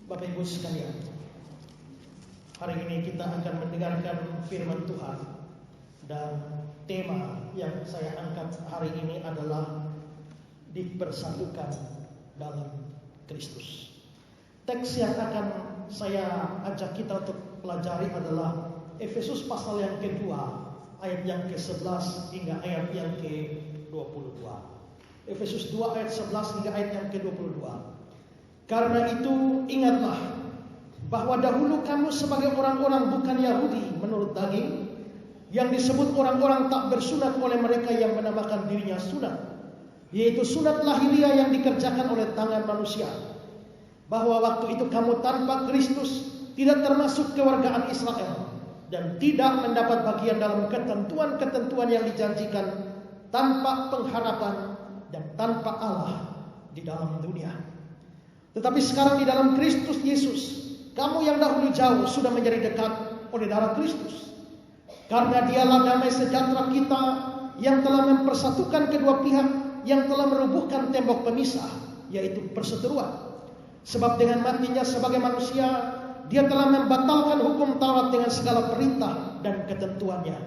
Bapak Ibu sekalian, hari ini kita akan mendengarkan firman Tuhan, dan tema yang saya angkat hari ini adalah dipersatukan dalam Kristus. Teks yang akan saya ajak kita untuk pelajari adalah Efesus pasal yang kedua, ayat yang ke-11 hingga ayat yang ke-22. Efesus 2 ayat 11 hingga ayat yang ke-22. Karena itu ingatlah bahwa dahulu kamu sebagai orang-orang bukan Yahudi menurut daging, yang disebut orang-orang tak bersunat oleh mereka yang menamakan dirinya sunat, yaitu sunat lahiriah yang dikerjakan oleh tangan manusia. Bahwa waktu itu kamu tanpa Kristus tidak termasuk kewargaan Israel, dan tidak mendapat bagian dalam ketentuan-ketentuan yang dijanjikan, tanpa pengharapan dan tanpa Allah di dalam dunia. Tetapi sekarang di dalam Kristus Yesus, kamu yang dahulu jauh sudah menjadi dekat oleh darah Kristus. Karena dialah damai sejahtera kita yang telah mempersatukan kedua pihak, yang telah merubuhkan tembok pemisah, yaitu perseteruan. Sebab dengan matinya sebagai manusia, dia telah membatalkan hukum Taurat dengan segala perintah dan ketentuannya,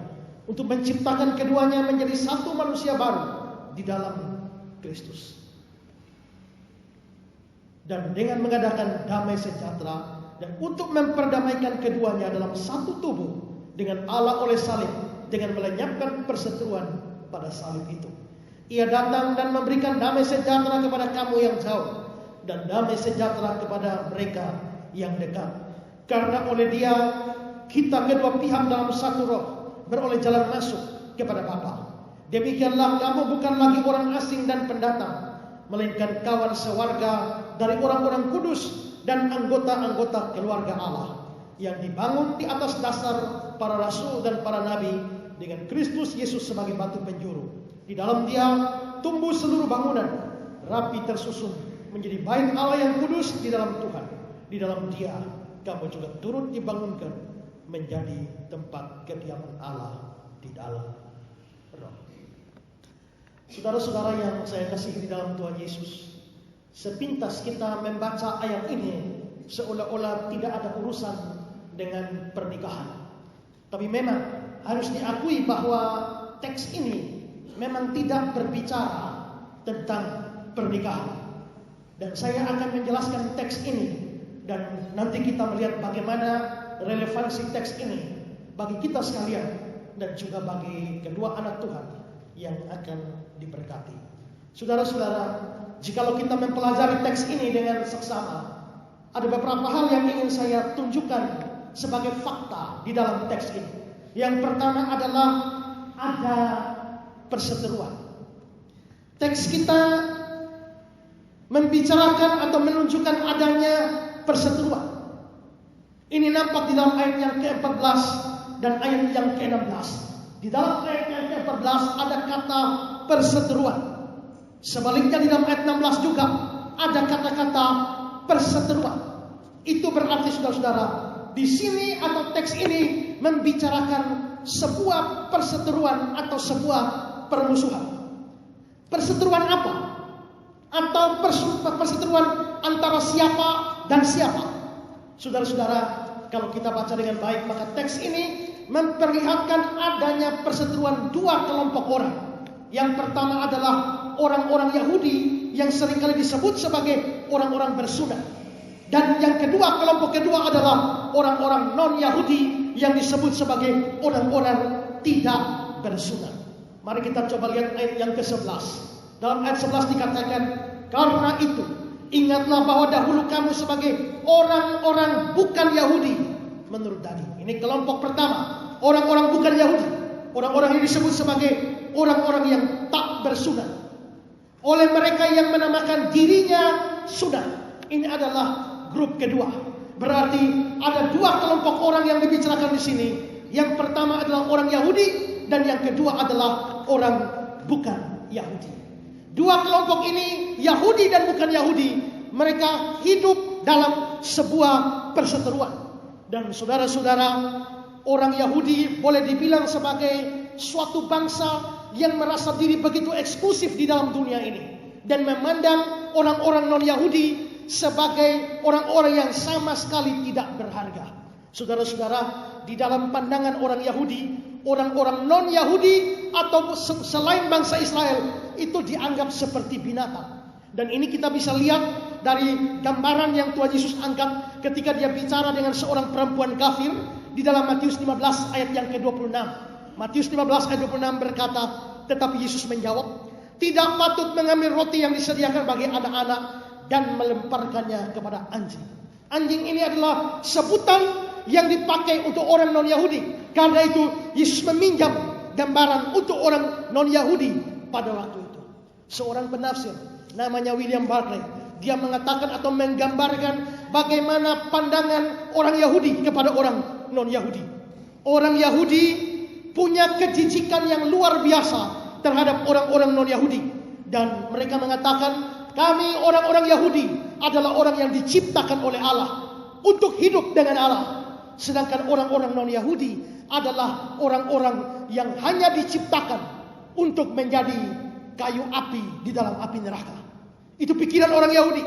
untuk menciptakan keduanya menjadi satu manusia baru di dalam Kristus. Dan dengan mengadakan damai sejahtera, dan untuk memperdamaikan keduanya dalam satu tubuh dengan Allah oleh salib, dengan melenyapkan perseteruan pada salib itu. Ia datang dan memberikan damai sejahtera kepada kamu yang jauh, dan damai sejahtera kepada mereka yang dekat. Karena oleh Dia kita kedua pihak dalam satu roh beroleh jalan masuk kepada Bapa. Demikianlah kamu bukan lagi orang asing dan pendatang, melainkan kawan sewarga dari orang-orang kudus dan anggota-anggota keluarga Allah, yang dibangun di atas dasar para rasul dan para nabi, dengan Kristus Yesus sebagai batu penjuru. Di dalam Dia tumbuh seluruh bangunan, rapi tersusun menjadi bait Allah yang kudus di dalam Tuhan. Di dalam Dia kamu juga turut dibangunkan menjadi tempat kediaman Allah di dalam Roh. Saudara-saudara yang saya kasihi di dalam Tuhan Yesus, sepintas kita membaca ayat ini seolah-olah tidak ada urusan dengan pernikahan. Tapi memang harus diakui bahwa teks ini memang tidak berbicara tentang pernikahan. Dan saya akan menjelaskan teks ini, dan nanti kita melihat bagaimana relevansi teks ini bagi kita sekalian, dan juga bagi kedua anak Tuhan yang akan diberkati. Saudara-saudara, jikalau kita mempelajari teks ini dengan seksama, ada beberapa hal yang ingin saya tunjukkan sebagai fakta di dalam teks ini. Yang pertama adalah ada perseteruan. Teks kita membicarakan atau menunjukkan adanya perseteruan. Ini nampak di dalam ayat yang ke-14 dan ayat yang ke-16. Di dalam ayat yang ke-14 ada kata perseteruan. Sebaliknya di dalam ayat 16 juga ada kata-kata perseteruan. Itu berarti saudara-saudara, di sini atau teks ini membicarakan sebuah perseteruan atau sebuah permusuhan. Perseteruan apa? Atau perseteruan antara siapa dan siapa? Saudara-saudara, kalau kita baca dengan baik, maka teks ini memperlihatkan adanya perseteruan dua kelompok orang. Yang pertama adalah orang-orang Yahudi yang seringkali disebut sebagai orang-orang bersunat. Dan yang kedua, kelompok kedua adalah orang-orang non-Yahudi yang disebut sebagai orang-orang tidak bersunat. Mari kita coba lihat ayat yang ke-11. Dalam ayat 11 dikatakan, karena itu ingatlah bahwa dahulu kamu sebagai orang-orang bukan Yahudi menurut daging. Ini kelompok pertama, orang-orang bukan Yahudi. Orang-orang ini disebut sebagai orang-orang yang tak bersunat oleh mereka yang menamakan dirinya sunat. Ini adalah grup kedua. Berarti ada dua kelompok orang yang dibicarakan di sini. Yang pertama adalah orang Yahudi, dan yang kedua adalah orang bukan Yahudi. Dua kelompok ini, Yahudi dan bukan Yahudi, mereka hidup dalam sebuah perseteruan. Dan saudara-saudara, orang Yahudi boleh dibilang sebagai suatu bangsa yang merasa diri begitu eksklusif di dalam dunia ini, dan memandang orang-orang non-Yahudi sebagai orang-orang yang sama sekali tidak berharga. Saudara-saudara, di dalam pandangan orang Yahudi, orang-orang non-Yahudi atau selain bangsa Israel itu dianggap seperti binatang. Dan ini kita bisa lihat dari gambaran yang Tuhan Yesus angkat ketika dia bicara dengan seorang perempuan kafir di dalam Matius 15 ayat yang ke-26. Matius 15 ayat 26 berkata, tetapi Yesus menjawab, tidak patut mengambil roti yang disediakan bagi anak-anak dan melemparkannya kepada anjing. Anjing ini adalah sebutan yang dipakai untuk orang non-Yahudi. Karena itu Yesus meminjam gambaran untuk orang non-Yahudi pada waktu itu. Seorang penafsir namanya William Barclay, dia mengatakan atau menggambarkan bagaimana pandangan orang Yahudi kepada orang non-Yahudi. Orang Yahudi punya kejijikan yang luar biasa terhadap orang-orang non-Yahudi. Dan mereka mengatakan, kami orang-orang Yahudi adalah orang yang diciptakan oleh Allah untuk hidup dengan Allah. Sedangkan orang-orang non-Yahudi adalah orang-orang yang hanya diciptakan untuk menjadi kayu api di dalam api neraka. Itu pikiran orang Yahudi.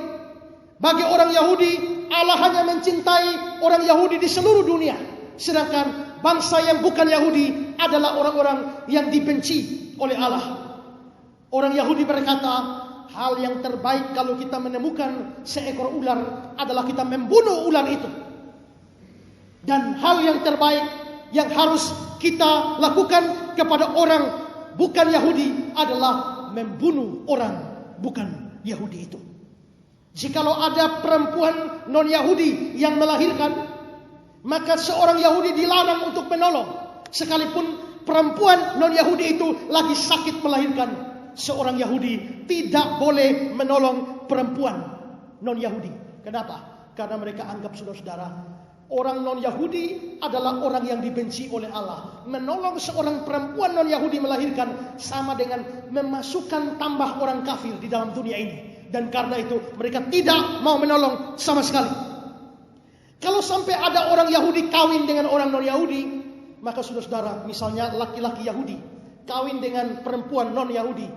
Bagi orang Yahudi, Allah hanya mencintai orang Yahudi di seluruh dunia. Sedangkan bangsa yang bukan Yahudi adalah orang-orang yang dibenci oleh Allah. Orang Yahudi berkata, hal yang terbaik kalau kita menemukan seekor ular adalah kita membunuh ular itu. Dan hal yang terbaik yang harus kita lakukan kepada orang bukan Yahudi adalah membunuh orang bukan Yahudi itu. Jikalau ada perempuan non-Yahudi yang melahirkan, maka seorang Yahudi dilarang untuk menolong. Sekalipun perempuan non-Yahudi itu lagi sakit melahirkan, seorang Yahudi tidak boleh menolong perempuan non-Yahudi. Kenapa? Karena mereka anggap, saudara-saudara, orang non-Yahudi adalah orang yang dibenci oleh Allah. Menolong seorang perempuan non-Yahudi melahirkan sama dengan memasukkan tambah orang kafir di dalam dunia ini. Dan karena itu mereka tidak mau menolong sama sekali. Kalau sampai ada orang Yahudi kawin dengan orang non-Yahudi, maka saudara-saudara, misalnya laki-laki Yahudi kawin dengan perempuan non-Yahudi,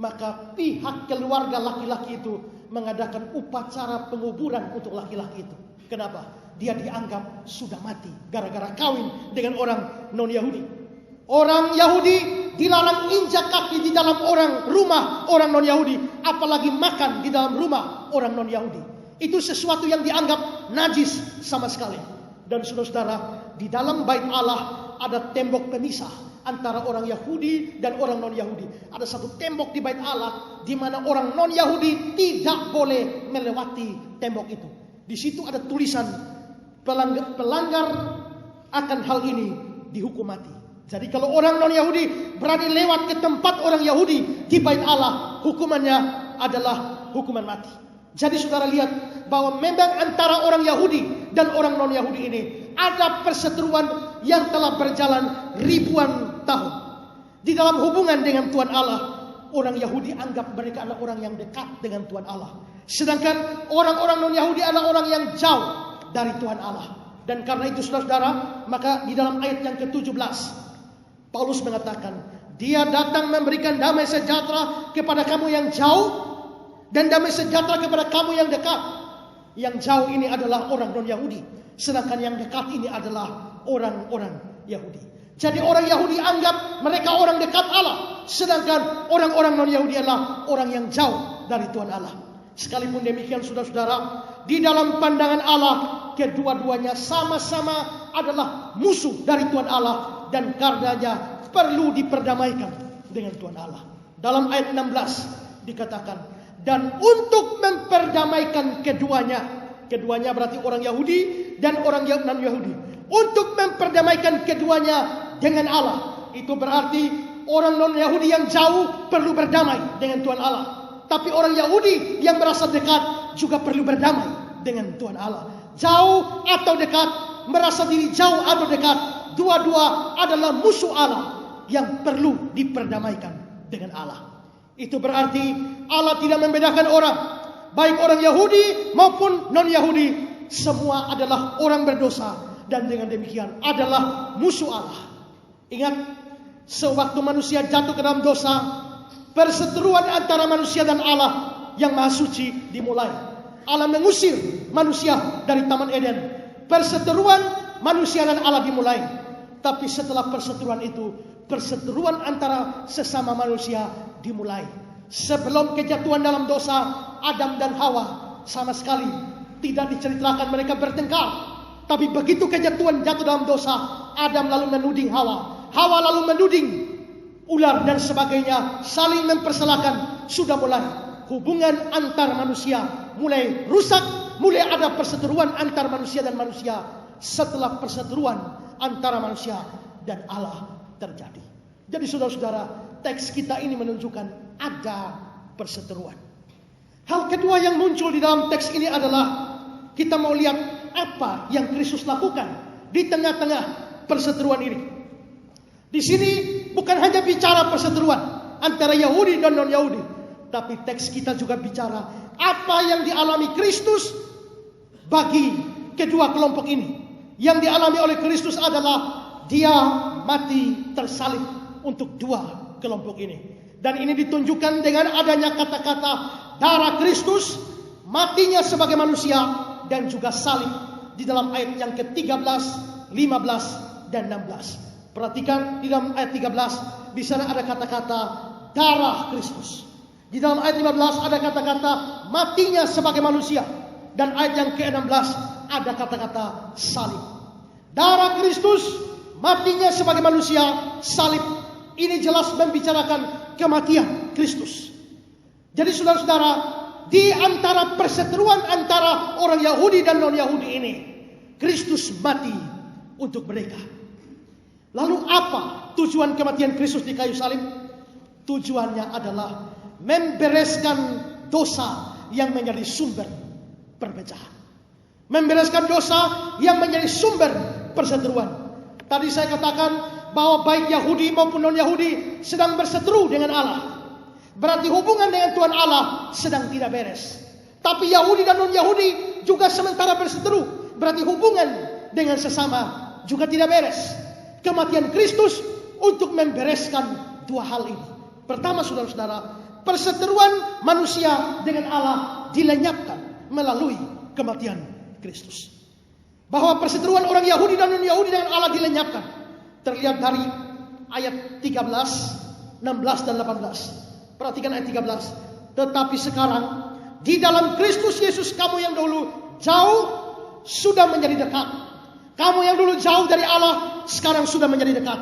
maka pihak keluarga laki-laki itu mengadakan upacara penguburan untuk laki-laki itu. Kenapa? Dia dianggap sudah mati gara-gara kawin dengan orang non-Yahudi. Orang Yahudi dilarang injak kaki di dalam rumah orang non-Yahudi, apalagi makan di dalam rumah orang non-Yahudi. Itu sesuatu yang dianggap najis sama sekali. Dan saudara-saudara, di dalam bait Allah ada tembok pemisah antara orang Yahudi dan orang non-Yahudi. Ada satu tembok di bait Allah di mana orang non-Yahudi tidak boleh melewati tembok itu. Di situ ada tulisan, pelanggar akan hal ini dihukum mati. Jadi kalau orang non-Yahudi berani lewat ke tempat orang Yahudi di bait Allah, hukumannya adalah hukuman mati. Jadi saudara lihat bahwa memang antara orang Yahudi dan orang non-Yahudi ini ada perseteruan yang telah berjalan ribuan tahun. Di dalam hubungan dengan Tuhan Allah, orang Yahudi anggap mereka adalah orang yang dekat dengan Tuhan Allah. Sedangkan orang-orang non-Yahudi adalah orang yang jauh dari Tuhan Allah. Dan karena itu saudara-saudara, maka di dalam ayat yang ke-17, Paulus mengatakan, dia datang memberikan damai sejahtera kepada kamu yang jauh dan damai sejahtera kepada kamu yang dekat. Yang jauh ini adalah orang non-Yahudi, sedangkan yang dekat ini adalah orang-orang Yahudi. Jadi orang Yahudi anggap mereka orang dekat Allah, sedangkan orang-orang non-Yahudi adalah orang yang jauh dari Tuhan Allah. Sekalipun demikian saudara-saudara, di dalam pandangan Allah, kedua-duanya sama-sama adalah musuh dari Tuhan Allah, dan karenanya perlu diperdamaikan dengan Tuhan Allah. Dalam ayat 16 dikatakan, dan untuk memperdamaikan keduanya berarti orang Yahudi dan orang non-Yahudi. Untuk memperdamaikan keduanya dengan Allah, itu berarti orang non-Yahudi yang jauh perlu berdamai dengan Tuhan Allah. Tapi orang Yahudi yang merasa dekat juga perlu berdamai dengan Tuhan Allah. Jauh atau dekat, merasa diri jauh atau dekat, dua-dua adalah musuh Allah yang perlu diperdamaikan dengan Allah. Itu berarti Allah tidak membedakan orang, baik orang Yahudi maupun non-Yahudi, semua adalah orang berdosa, dan dengan demikian adalah musuh Allah. Ingat, sewaktu manusia jatuh ke dalam dosa, perseteruan antara manusia dan Allah yang Maha Suci dimulai. Allah mengusir manusia dari Taman Eden. Perseteruan manusia dan Allah dimulai. Tapi setelah perseteruan itu, perseteruan antara sesama manusia dimulai. Sebelum kejatuhan dalam dosa, Adam dan Hawa sama sekali tidak diceritakan mereka bertengkar. Tapi begitu kejatuhan jatuh dalam dosa, Adam lalu menuding Hawa. Hawa lalu menuding ular dan sebagainya, saling mempersalahkan. Sudah mulai hubungan antar manusia mulai rusak, mulai ada perseteruan antar manusia dan manusia. Setelah perseteruan antara manusia dan Allah terjadi. Jadi saudara-saudara, teks kita ini menunjukkan ada perseteruan. Hal kedua yang muncul di dalam teks ini adalah kita mau lihat apa yang Kristus lakukan di tengah-tengah perseteruan ini. Di sini bukan hanya bicara perseteruan antara Yahudi dan non-Yahudi, tapi teks kita juga bicara apa yang dialami Kristus bagi kedua kelompok ini. Yang dialami oleh Kristus adalah dia mati tersalib untuk dua kelompok ini. Dan ini ditunjukkan dengan adanya kata-kata darah Kristus, matinya sebagai manusia, dan juga salib di dalam ayat yang ke-13, 15, dan 16. Perhatikan di dalam ayat 13, di sana ada kata-kata darah Kristus. Di dalam ayat 15 ada kata-kata matinya sebagai manusia. Dan ayat yang ke-16 ada kata-kata salib. Darah Kristus, matinya sebagai manusia, salib. Ini jelas membicarakan kematian Kristus. Jadi saudara-saudara, di antara perseteruan antara orang Yahudi dan non-Yahudi ini, Kristus mati untuk mereka. Lalu apa tujuan kematian Kristus di kayu salib? Tujuannya adalah membereskan dosa yang menjadi sumber perpecahan. Membereskan dosa yang menjadi sumber perseteruan. Tadi saya katakan bahwa baik Yahudi maupun non-Yahudi sedang berseteru dengan Allah. Berarti hubungan dengan Tuhan Allah sedang tidak beres. Tapi Yahudi dan non-Yahudi juga sementara berseteru. Berarti hubungan dengan sesama juga tidak beres. Kematian Kristus untuk membereskan dua hal ini. Pertama saudara-saudara, perseteruan manusia dengan Allah dilenyapkan melalui kematian Kristus. Bahwa perseteruan orang Yahudi dan non-Yahudi dengan Allah dilenyapkan terlihat dari ayat 13, 16 dan 18. Perhatikan ayat 13. Tetapi sekarang di dalam Kristus Yesus kamu yang dulu jauh sudah menjadi dekat. Kamu yang dulu jauh dari Allah sekarang sudah menjadi dekat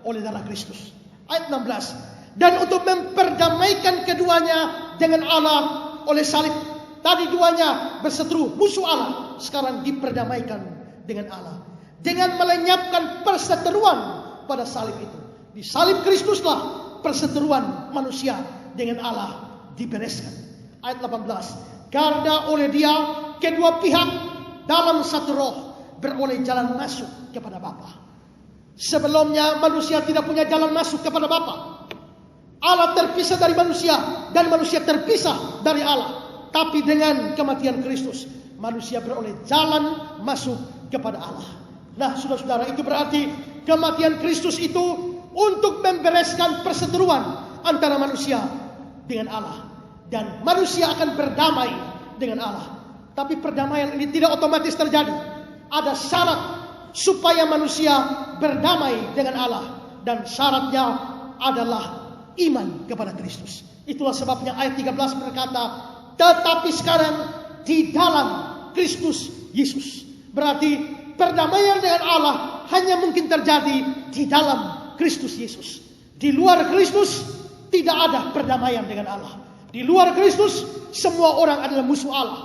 oleh darah Kristus. Ayat 16. Dan untuk memperdamaikan keduanya dengan Allah oleh salib. Tadi duanya berseteru, musuh Allah. Sekarang diperdamaikan dengan Allah. Dengan melenyapkan perseteruan pada salib itu. Di salib Kristuslah perseteruan manusia dengan Allah dibereskan. Ayat 18. Karena oleh dia kedua pihak dalam satu roh beroleh jalan masuk kepada Bapa. Sebelumnya manusia tidak punya jalan masuk kepada Bapa. Allah terpisah dari manusia dan manusia terpisah dari Allah. Tapi dengan kematian Kristus, manusia beroleh jalan masuk kepada Allah. Nah, saudara-saudara, itu berarti kematian Kristus itu untuk membereskan perseteruan antara manusia dengan Allah. Dan manusia akan berdamai dengan Allah. Tapi perdamaian ini tidak otomatis terjadi. Ada syarat supaya manusia berdamai dengan Allah. Dan syaratnya adalah iman kepada Kristus. Itulah sebabnya ayat 13 berkata, tetapi sekarang di dalam Kristus Yesus. Berarti perdamaian dengan Allah hanya mungkin terjadi di dalam Kristus Yesus. Di luar Kristus tidak ada perdamaian dengan Allah. Di luar Kristus semua orang adalah musuh Allah.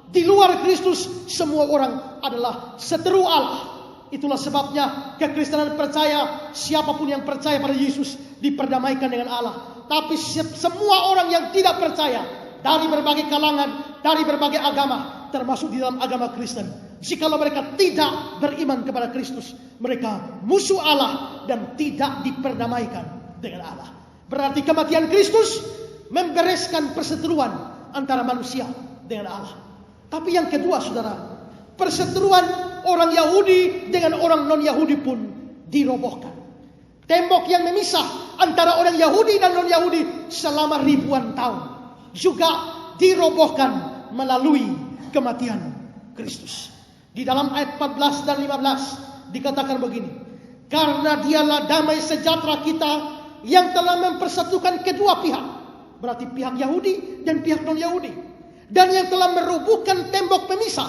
Di luar Kristus semua orang adalah seteru Allah. Itulah sebabnya kekristenan percaya siapapun yang percaya pada Yesus diperdamaikan dengan Allah. Tapi semua orang yang tidak percaya dari berbagai kalangan, dari berbagai agama, termasuk di dalam agama Kristen, jikalau mereka tidak beriman kepada Kristus, mereka musuh Allah dan tidak diperdamaikan dengan Allah. Berarti kematian Kristus membereskan perseteruan antara manusia dengan Allah. Tapi yang kedua, saudara, perseteruan orang Yahudi dengan orang non-Yahudi pun dirobohkan. Tembok yang memisah antara orang Yahudi dan non-Yahudi selama ribuan tahun juga dirobohkan melalui kematian Kristus. Di dalam ayat 14 dan 15 dikatakan begini. Karena dialah damai sejahtera kita yang telah mempersatukan kedua pihak. Berarti pihak Yahudi dan pihak non-Yahudi. Dan yang telah merubuhkan tembok pemisah,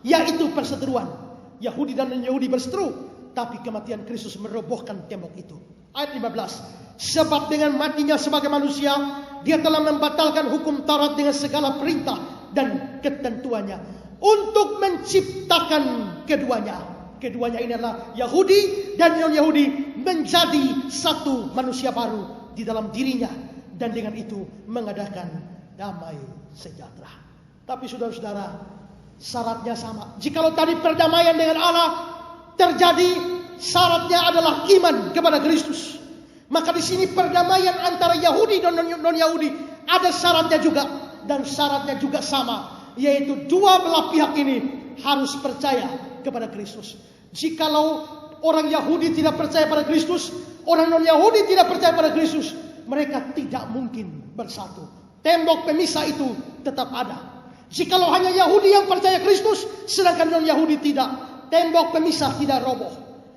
yaitu perseteruan. Yahudi dan non-Yahudi berseteru, tapi kematian Kristus merobohkan tembok itu. Ayat 15. Sebab dengan matinya sebagai manusia, dia telah membatalkan hukum Taurat dengan segala perintah dan ketentuannya untuk menciptakan keduanya. Keduanya ini adalah Yahudi dan non-Yahudi menjadi satu manusia baru di dalam dirinya, dan dengan itu mengadakan damai sejahtera. Tapi saudara-saudara, syaratnya sama. Jikalau tadi perdamaian dengan Allah terjadi, syaratnya adalah iman kepada Kristus. Maka di sini perdamaian antara Yahudi dan non-Yahudi ada syaratnya juga, dan syaratnya juga sama, yaitu dua belah pihak ini harus percaya kepada Kristus. Jikalau orang Yahudi tidak percaya pada Kristus, orang non-Yahudi tidak percaya pada Kristus, mereka tidak mungkin bersatu. Tembok pemisah itu tetap ada. Jikalau hanya Yahudi yang percaya Kristus, sedangkan non-Yahudi tidak, tembok pemisah tidak roboh.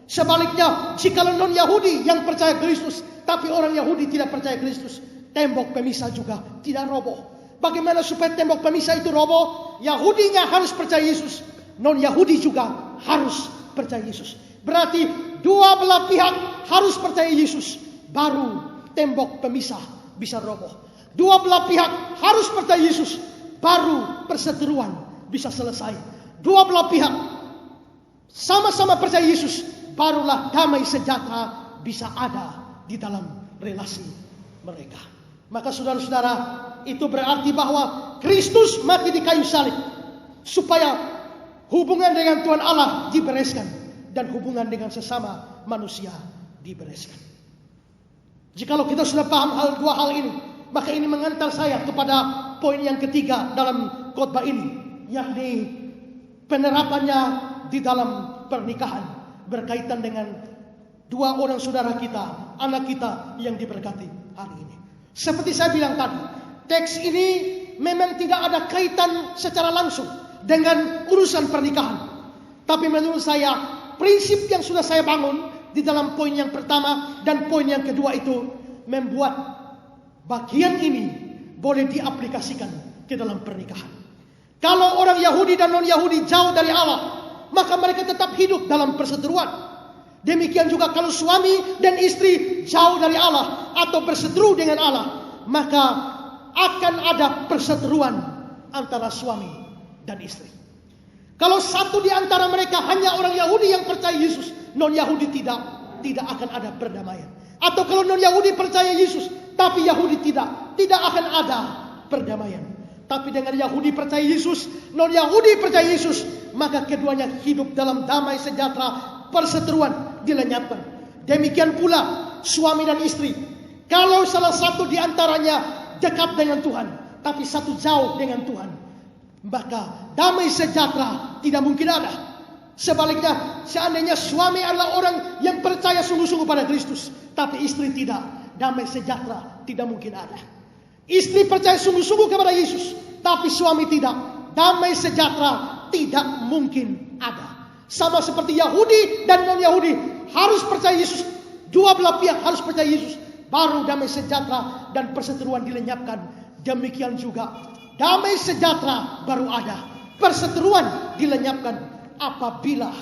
Sebaliknya, jikalau non-Yahudi yang percaya Kristus, tapi orang Yahudi tidak percaya Kristus, tembok pemisah juga tidak roboh. Bagaimana supaya tembok pemisah itu roboh? Yahudinya harus percaya Yesus, non-Yahudi juga harus percaya Yesus. Berarti dua belah pihak harus percaya Yesus, baru tembok pemisah bisa roboh. Dua belah pihak harus percaya Yesus, baru perseteruan bisa selesai. Dua belah pihak sama-sama percaya Yesus, barulah damai sejahtera bisa ada di dalam relasi mereka. Maka saudara-saudara, itu berarti bahwa Kristus mati di kayu salib supaya hubungan dengan Tuhan Allah dibereskan dan hubungan dengan sesama manusia dibereskan. Jikalau kita sudah paham dua hal ini, maka ini mengantar saya kepada poin yang ketiga dalam khotbah ini, yakni penerapannya di dalam pernikahan berkaitan dengan dua orang saudara kita, anak kita yang diberkati hari ini. Seperti saya bilang tadi, teks ini memang tidak ada kaitan secara langsung dengan urusan pernikahan. Tapi menurut saya, prinsip yang sudah saya bangun di dalam poin yang pertama dan poin yang kedua itu membuat bagian ini boleh diaplikasikan ke dalam pernikahan. Kalau orang Yahudi dan non-Yahudi jauh dari Allah, maka mereka tetap hidup dalam perseteruan. Demikian juga kalau suami dan istri jauh dari Allah atau berseteru dengan Allah, maka akan ada perseteruan antara suami dan istri. Kalau satu di antara mereka hanya orang Yahudi yang percaya Yesus, non-Yahudi tidak akan ada perdamaian. Atau kalau non-Yahudi percaya Yesus, tapi Yahudi tidak akan ada perdamaian. Tapi dengan Yahudi percaya Yesus, non-Yahudi percaya Yesus, maka keduanya hidup dalam damai sejahtera, perseteruan dilenyapkan. Demikian pula suami dan istri. Kalau salah satu di antaranya dekat dengan Tuhan, tapi satu jauh dengan Tuhan, maka damai sejahtera tidak mungkin ada. Sebaliknya, seandainya suami adalah orang yang percaya sungguh-sungguh pada Kristus, tapi istri tidak, damai sejahtera tidak mungkin ada. Istri percaya sungguh-sungguh kepada Yesus, tapi suami tidak, damai sejahtera tidak mungkin ada. Sama seperti Yahudi dan non-Yahudi harus percaya Yesus, dua belah pihak harus percaya Yesus, baru damai sejahtera dan perseteruan dilenyapkan. Demikian juga damai sejahtera baru ada, perseteruan dilenyapkan apabila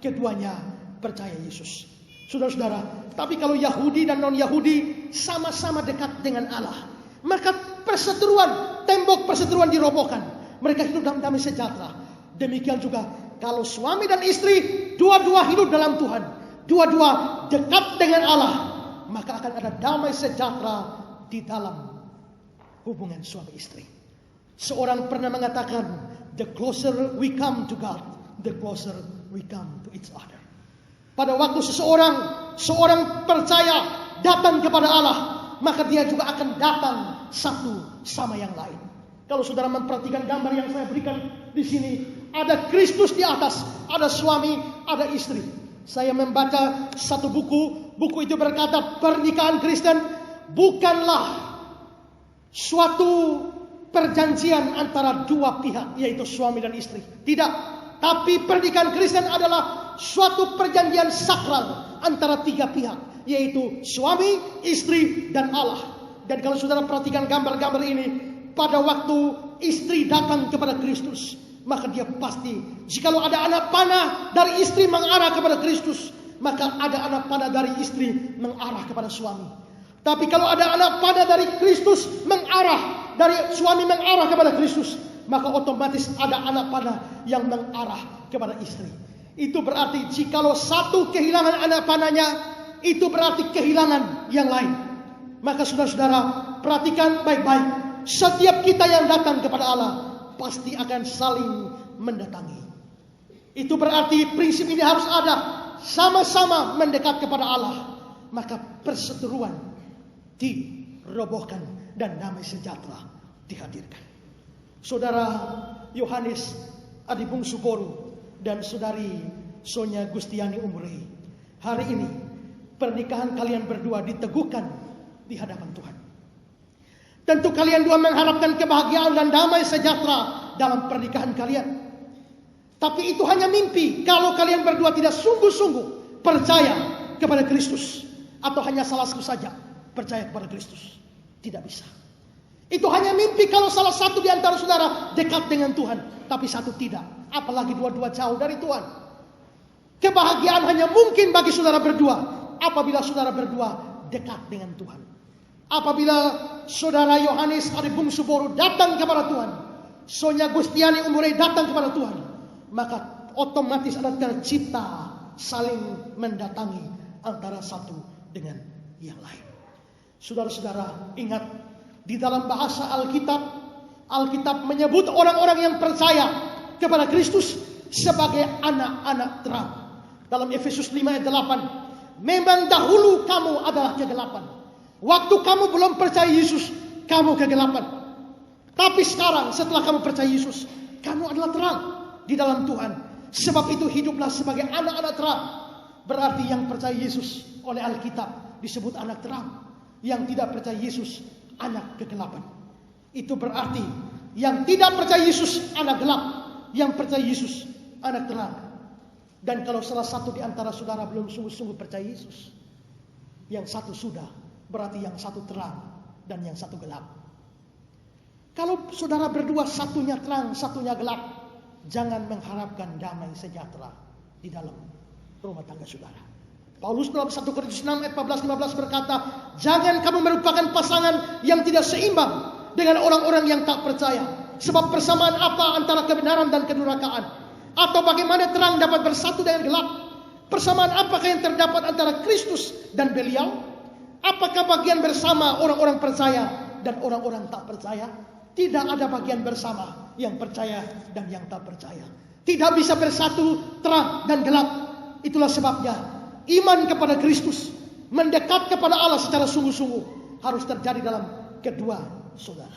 keduanya percaya Yesus. Saudara-saudara, tapi kalau Yahudi dan non-Yahudi sama-sama dekat dengan Allah, maka perseteruan, tembok perseteruan dirobohkan. Mereka hidup dalam damai sejahtera. Demikian juga kalau suami dan istri dua-dua hidup dalam Tuhan, dua-dua dekat dengan Allah, maka akan ada damai sejahtera di dalam hubungan suami istri. Seorang pernah mengatakan, the closer we come to God, the closer we come to each other. Pada waktu seorang percaya datang kepada Allah, maka dia juga akan datang satu sama yang lain. Kalau saudara memperhatikan gambar yang saya berikan di sini, ada Kristus di atas, ada suami, ada istri. Saya membaca satu buku itu berkata pernikahan Kristen bukanlah suatu perjanjian antara dua pihak, yaitu suami dan istri. Tidak. Tapi pernikahan Kristen adalah suatu perjanjian sakral antara tiga pihak, yaitu suami, istri, dan Allah. Dan kalau saudara perhatikan gambar-gambar ini, pada waktu istri datang kepada Kristus, maka dia pasti, jikalau ada anak panah dari istri mengarah kepada Kristus, maka ada anak panah dari istri mengarah kepada suami. Tapi kalau ada anak panah dari Kristus dari suami mengarah kepada Kristus, maka otomatis ada anak panah yang mengarah kepada istri. Itu berarti jikalau satu kehilangan anak panahnya, itu berarti kehilangan yang lain. Maka saudara-saudara, perhatikan baik-baik. Setiap kita yang datang kepada Allah pasti akan saling mendatangi. Itu berarti prinsip ini harus ada. Sama-sama mendekat kepada Allah, maka perseteruan dirobohkan dan damai sejahtera dihadirkan. Saudara Yohanes Adi Bungsu Boru dan saudari Sonia Gustiani Umri, hari ini pernikahan kalian berdua diteguhkan di hadapan Tuhan. Tentu kalian dua mengharapkan kebahagiaan dan damai sejahtera dalam pernikahan kalian. Tapi itu hanya mimpi kalau kalian berdua tidak sungguh-sungguh percaya kepada Kristus. Atau hanya salah satu saja percaya kepada Kristus. Tidak bisa. Itu hanya mimpi kalau salah satu di antara saudara dekat dengan Tuhan, tapi satu tidak. Apalagi dua-dua jauh dari Tuhan. Kebahagiaan hanya mungkin bagi saudara berdua apabila saudara berdua dekat dengan Tuhan. Apabila saudara Yohanes Adi Bungsu Boru datang kepada Tuhan, Sonia Gustiani Umure datang kepada Tuhan, maka otomatis ada tercipta saling mendatangi antara satu dengan yang lain. Saudara-saudara, ingat, di dalam bahasa Alkitab menyebut orang-orang yang percaya kepada Kristus sebagai anak-anak terang. Dalam Efesus 5 ayat 8, memang dahulu kamu adalah kegelapan. Waktu kamu belum percaya Yesus, kamu kegelapan. Tapi sekarang setelah kamu percaya Yesus, kamu adalah terang di dalam Tuhan. Sebab itu hiduplah sebagai anak-anak terang. Berarti yang percaya Yesus oleh Alkitab disebut anak terang. Yang tidak percaya Yesus anak kegelapan. Itu berarti yang tidak percaya Yesus anak gelap, yang percaya Yesus anak terang. Dan kalau salah satu di antara saudara belum sungguh-sungguh percaya Yesus, yang satu sudah, berarti yang satu terang dan yang satu gelap. Kalau saudara berdua satunya terang, satunya gelap, jangan mengharapkan damai sejahtera di dalam rumah tangga saudara. Paulus dalam 1 Korintus 6 ayat 14-15 berkata, jangan kamu merupakan pasangan yang tidak seimbang dengan orang-orang yang tak percaya. Sebab persamaan apa antara kebenaran dan kedurhakaan? Atau bagaimana terang dapat bersatu dengan gelap? Persamaan apakah yang terdapat antara Kristus dan Belial? Apakah bagian bersama orang-orang percaya dan orang-orang tak percaya? Tidak ada bagian bersama yang percaya dan yang tak percaya. Tidak bisa bersatu terang dan gelap. Itulah sebabnya iman kepada Kristus, mendekat kepada Allah secara sungguh-sungguh harus terjadi dalam kedua saudara.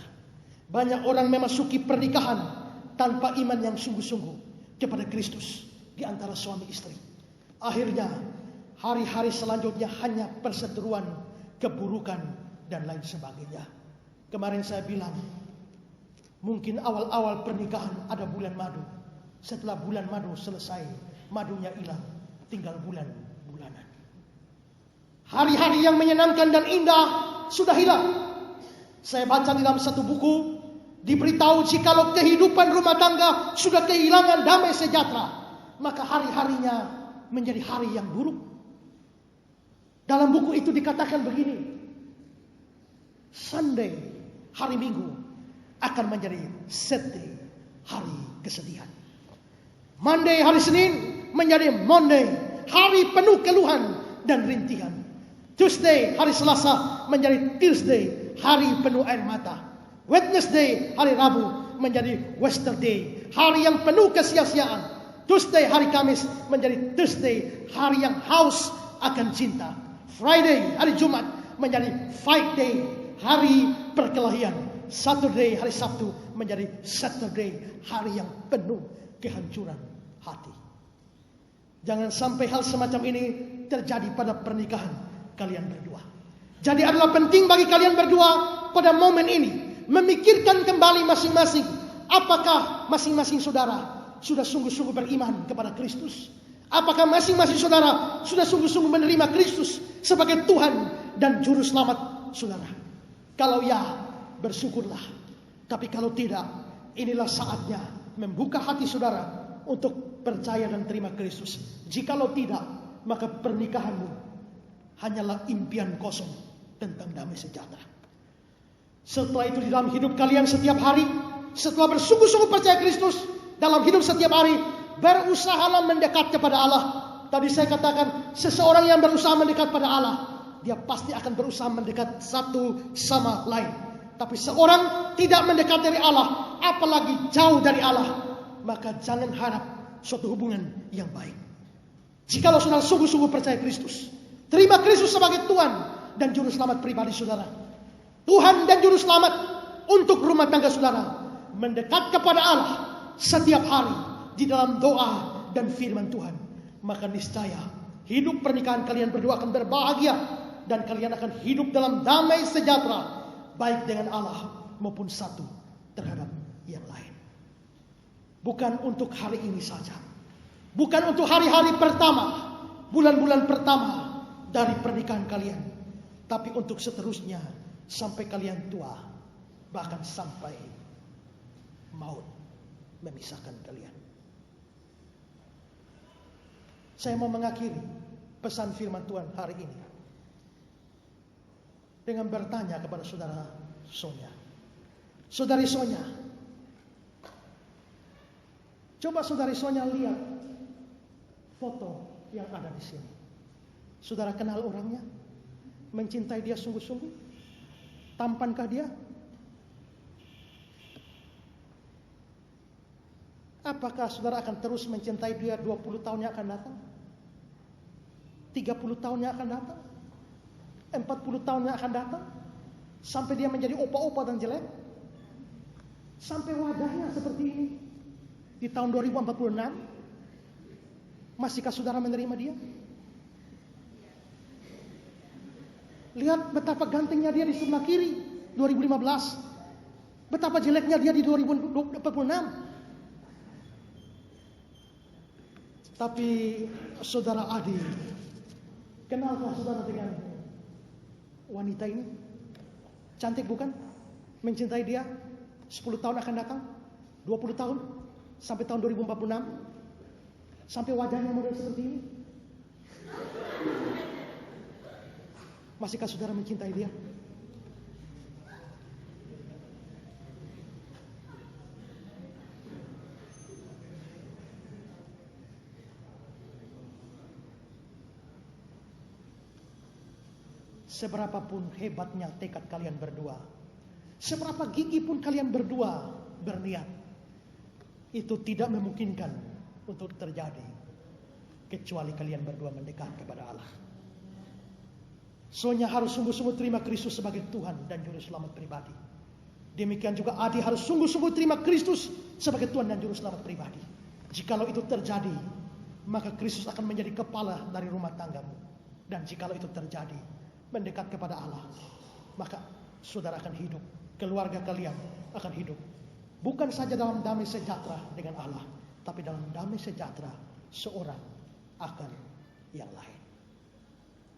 Banyak orang memasuki pernikahan tanpa iman yang sungguh-sungguh kepada Kristus di antara suami istri. Akhirnya hari-hari selanjutnya hanya perseteruan, keburukan dan lain sebagainya. Kemarin saya bilang, mungkin awal-awal pernikahan ada bulan madu. Setelah bulan madu selesai, madunya hilang, tinggal bulan-bulanan. Hari-hari yang menyenangkan dan indah sudah hilang. Saya baca di dalam satu buku, diberitahu jikalau kehidupan rumah tangga sudah kehilangan damai sejahtera, maka hari-harinya menjadi hari yang buruk. Dalam buku itu dikatakan begini, Sunday, hari Minggu, akan menjadi Saturday, hari kesedihan. Monday, hari Senin, menjadi Monday, hari penuh keluhan dan rintihan. Tuesday, hari Selasa, menjadi Tuesday, hari penuh air mata. Wednesday, hari Rabu, menjadi Yesterday, hari yang penuh kesia-siaan. Tuesday, hari Kamis, menjadi Thursday, hari yang haus akan cinta. Friday, hari Jumat, menjadi Fight Day, hari perkelahian. Saturday, hari Sabtu, menjadi Saturday, hari yang penuh kehancuran hati. Jangan sampai hal semacam ini terjadi pada pernikahan kalian berdua. Jadi adalah penting bagi kalian berdua pada momen ini memikirkan kembali masing-masing. Apakah masing-masing saudara sudah sungguh-sungguh beriman kepada Kristus? Apakah masing-masing saudara sudah sungguh-sungguh menerima Kristus sebagai Tuhan dan Juru Selamat saudara? Kalau ya, bersyukurlah. Tapi kalau tidak, inilah saatnya membuka hati saudara untuk percaya dan terima Kristus. Jikalau tidak, maka pernikahanmu hanyalah impian kosong tentang damai sejahtera. Setelah itu di dalam hidup kalian setiap hari, setelah bersungguh-sungguh percaya Kristus dalam hidup setiap hari, berusahalah mendekat kepada Allah. Tadi saya katakan, seseorang yang berusaha mendekat pada Allah, dia pasti akan berusaha mendekat satu sama lain. Tapi seorang tidak mendekat dari Allah, apalagi jauh dari Allah, maka jangan harap suatu hubungan yang baik. Jikalau saudara sungguh-sungguh percaya Kristus, terima Kristus sebagai Tuhan dan Juru Selamat pribadi saudara, Tuhan dan Juru Selamat untuk rumah tangga saudara, mendekat kepada Allah setiap hari di dalam doa dan firman Tuhan, maka niscaya hidup pernikahan kalian berdua akan berbahagia dan kalian akan hidup dalam damai sejahtera, baik dengan Allah maupun satu terhadap yang lain. Bukan untuk hari ini saja, bukan untuk hari-hari pertama, bulan-bulan pertama dari pernikahan kalian, tapi untuk seterusnya sampai kalian tua, bahkan sampai maut memisahkan kalian. Saya mau mengakhiri pesan firman Tuhan hari ini dengan bertanya kepada saudara Sonya. Saudari Sonya, coba saudari Sonya lihat foto yang ada di sini. Saudara kenal orangnya? Mencintai dia sungguh-sungguh? Tampankah dia? Apakah saudara akan terus mencintai dia 20 tahun yang akan datang? 30 tahun yang akan datang? 40 tahun yang akan datang? Sampai dia menjadi opa-opa dan jelek? Sampai wajahnya seperti ini di tahun 2046? Masihkah saudara menerima dia? Lihat betapa gantengnya dia di sebelah kiri 2015. Betapa jeleknya dia di 2046. Tapi saudara Adi, kenalkah saudara dengan wanita ini? Cantik bukan? Mencintai dia 10 tahun akan datang, 20 tahun, sampai tahun 2046, sampai wajahnya model seperti ini. Masihkah saudara mencintai dia? Seberapapun hebatnya tekad kalian berdua, seberapa gigih pun kalian berdua berniat, itu tidak memungkinkan untuk terjadi kecuali kalian berdua mendekat kepada Allah. Sonya harus sungguh-sungguh terima Kristus sebagai Tuhan dan Juru Selamat pribadi. Demikian juga Adi harus sungguh-sungguh terima Kristus sebagai Tuhan dan Juru Selamat pribadi. Jikalau itu terjadi, maka Kristus akan menjadi kepala dari rumah tanggamu. Dan jikalau itu terjadi, mendekat kepada Allah, maka saudara akan hidup, keluarga kalian akan hidup, bukan saja dalam damai sejahtera dengan Allah, tapi dalam damai sejahtera seorang akan yang lain.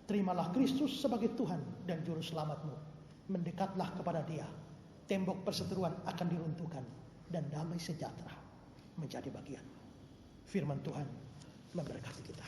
Terimalah Kristus sebagai Tuhan dan Juru Selamatmu. Mendekatlah kepada Dia. Tembok perseteruan akan diruntuhkan dan damai sejahtera menjadi bagian. Firman Tuhan memberkati kita.